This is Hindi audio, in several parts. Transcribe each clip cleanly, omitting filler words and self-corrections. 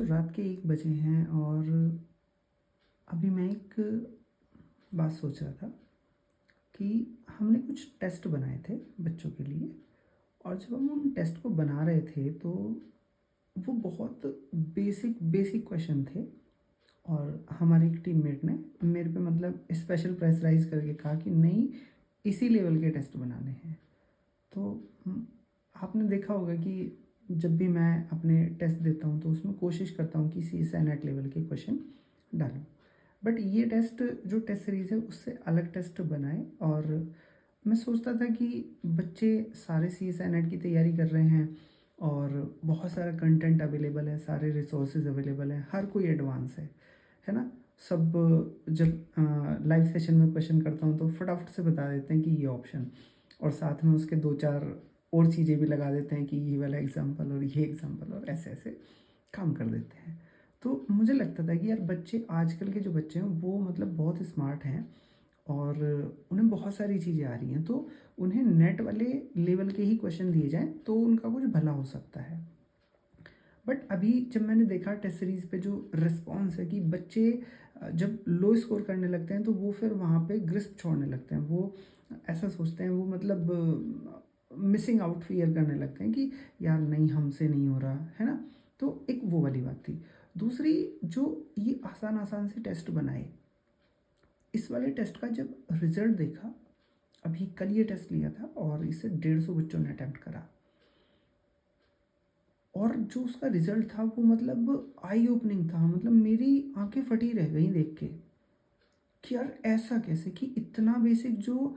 रात के 1 बजे हैं और अभी मैं एक बात सोच रहा था कि हमने कुछ टेस्ट बनाए थे बच्चों के लिए। और जब हम उन टेस्ट को बना रहे थे तो वो बहुत बेसिक क्वेश्चन थे। और हमारी एक टीममेट ने मेरे पे मतलब स्पेशल प्रेशराइज़ करके कहा कि नहीं, इसी लेवल के टेस्ट बनाने हैं। तो आपने देखा होगा कि जब भी मैं अपने टेस्ट देता हूँ तो उसमें कोशिश करता हूँ कि सी सैनेट लेवल के क्वेश्चन डालूँ। बट ये टेस्ट जो टेस्ट सीरीज़ है उससे अलग टेस्ट बनाए। और मैं सोचता था कि बच्चे सारे सी सैनेट की तैयारी कर रहे हैं और बहुत सारा कंटेंट अवेलेबल है, सारे रिसोर्सेज अवेलेबल हैं, हर कोई एडवांस है ना। सब जब लाइव सेशन में क्वेश्चन करता हूँ तो फटाफट से बता देते हैं कि ये ऑप्शन, और साथ में उसके 2-4 और चीज़ें भी लगा देते हैं कि ये वाला एग्जाम्पल और ये एग्जाम्पल, और ऐसे ऐसे काम कर देते हैं। तो मुझे लगता था कि यार बच्चे, आजकल के जो बच्चे हैं वो मतलब बहुत स्मार्ट हैं और उन्हें बहुत सारी चीज़ें आ रही हैं, तो उन्हें नेट वाले लेवल के ही क्वेश्चन दिए जाएँ तो उनका कुछ भला हो सकता है। बट अभी जब मैंने देखा टेस्ट सीरीज़ पे जो रिस्पॉन्स है कि बच्चे जब लो स्कोर करने लगते हैं तो वो फिर वहाँ पे ग्रिस्प छोड़ने लगते हैं। वो ऐसा सोचते हैं, वो मतलब मिसिंग आउट फियर करने लगते हैं कि यार नहीं, हमसे नहीं हो रहा है ना। तो एक वो वाली बात थी। दूसरी, जो ये आसान आसान से टेस्ट बनाए, इस वाले टेस्ट का जब रिजल्ट देखा, अभी कल ये टेस्ट लिया था और इसे 150 बच्चों ने अटेम्प्ट करा, और जो उसका रिजल्ट था वो मतलब आई ओपनिंग था। मतलब मेरी आंखें फटी रह गई देख के कि यार ऐसा कैसे, कि इतना बेसिक जो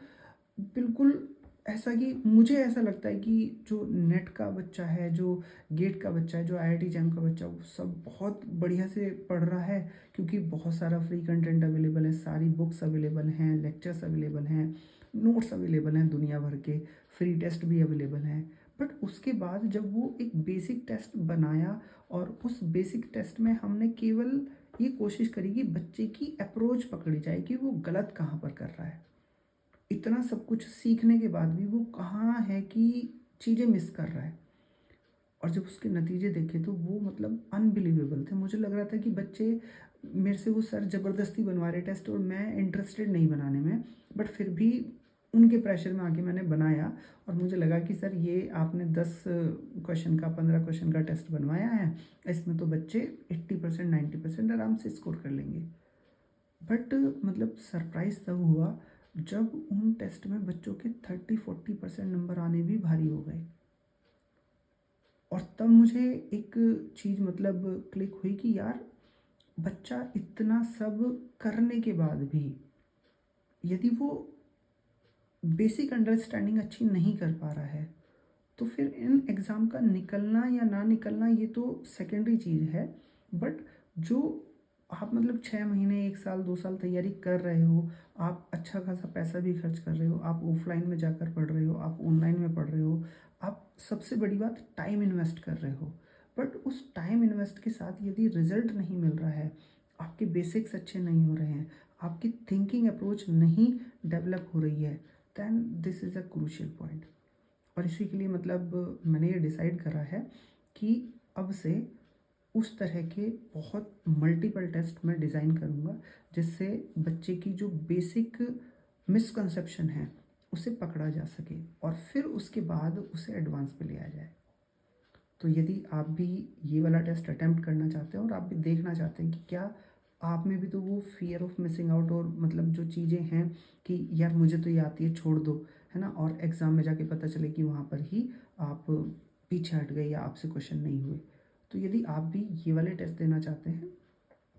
बिल्कुल ऐसा, कि मुझे ऐसा लगता है कि जो नेट का बच्चा है, जो गेट का बच्चा है, जो आईआईटी जैम का बच्चा, वो सब बहुत बढ़िया से पढ़ रहा है क्योंकि बहुत सारा फ्री कंटेंट अवेलेबल है, सारी बुक्स अवेलेबल हैं, लेक्चर्स अवेलेबल हैं, नोट्स अवेलेबल हैं दुनिया भर के, फ्री टेस्ट भी अवेलेबल हैं। बट उसके बाद जब वो एक बेसिक टेस्ट बनाया और उस बेसिक टेस्ट में हमने केवल ये कोशिश करी कि बच्चे की अप्रोच पकड़ी जाए कि वो गलत कहाँ पर कर रहा है। इतना सब कुछ सीखने के बाद भी वो कहाँ है कि चीज़ें मिस कर रहा है। और जब उसके नतीजे देखे तो वो मतलब अनबिलीवेबल थे। मुझे लग रहा था कि बच्चे मेरे से वो सर ज़बरदस्ती बनवा रहे टेस्ट और मैं इंटरेस्टेड नहीं बनाने में, बट फिर भी उनके प्रेशर में आके मैंने बनाया। और मुझे लगा कि सर ये आपने 10 क्वेश्चन का, 15 क्वेश्चन का टेस्ट बनवाया है, इसमें तो बच्चे 80% 90% आराम से स्कोर कर लेंगे। बट मतलब सरप्राइज़ तब हुआ जब उन टेस्ट में बच्चों के 30-40% नंबर आने भी भारी हो गए। और तब मुझे एक चीज़ मतलब क्लिक हुई कि यार बच्चा इतना सब करने के बाद भी यदि वो बेसिक अंडरस्टैंडिंग अच्छी नहीं कर पा रहा है तो फिर इन एग्ज़ाम का निकलना या ना निकलना ये तो सेकेंडरी चीज़ है। बट जो आप मतलब 6 महीने, 1 साल, 2 साल तैयारी कर रहे हो, आप अच्छा खासा पैसा भी खर्च कर रहे हो, आप ऑफलाइन में जाकर पढ़ रहे हो, आप ऑनलाइन में पढ़ रहे हो, आप सबसे बड़ी बात टाइम इन्वेस्ट कर रहे हो। बट उस टाइम इन्वेस्ट के साथ यदि रिजल्ट नहीं मिल रहा है, आपके बेसिक्स अच्छे नहीं हो रहे हैं, आपकी थिंकिंग अप्रोच नहीं डेवलप हो रही है, then this is a crucial point. और इसी के लिए मतलब मैंने ये डिसाइड करा है कि अब से उस तरह के बहुत मल्टीपल टेस्ट मैं डिज़ाइन करूँगा जिससे बच्चे की जो बेसिक मिसकंसेप्शन है उसे पकड़ा जा सके और फिर उसके बाद उसे एडवांस पे ले आया जाए। तो यदि आप भी ये वाला टेस्ट अटेम्प्ट करना चाहते हैं और आप भी देखना चाहते हैं कि क्या आप में भी तो वो फियर ऑफ मिसिंग आउट और मतलब जो चीज़ें हैं कि यार मुझे तो ये आती है, छोड़ दो, है ना, और एग्ज़ाम में जाके पता चले कि वहाँ पर ही आप पीछे हट गए या आपसे क्वेश्चन नहीं हुए। तो यदि आप भी ये वाले टेस्ट देना चाहते हैं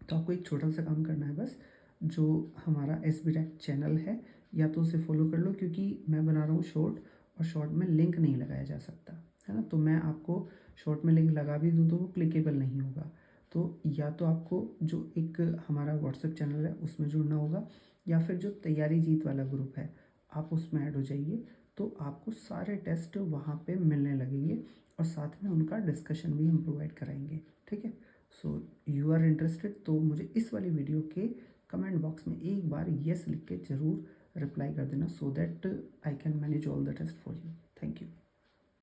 तो आपको एक छोटा सा काम करना है बस। जो हमारा SBTech चैनल है, या तो उसे फॉलो कर लो क्योंकि मैं बना रहा हूँ शॉर्ट, और शॉर्ट में लिंक नहीं लगाया जा सकता, है ना। तो मैं आपको शॉर्ट में लिंक लगा भी दूँ तो वो क्लिकेबल नहीं होगा। तो या तो आपको जो एक हमारा व्हाट्सएप चैनल है उसमें जुड़ना होगा, या फिर जो तैयारी जीत वाला ग्रुप है आप उसमें ऐड हो जाइए। तो आपको सारे टेस्ट वहाँ पे मिलने लगेंगे और साथ में उनका डिस्कशन भी हम प्रोवाइड कराएंगे, ठीक है। सो यू आर इंटरेस्टेड तो मुझे इस वाली वीडियो के कमेंट बॉक्स में एक बार येस लिख के ज़रूर रिप्लाई कर देना, so that I can manage all the test for you. Thank you.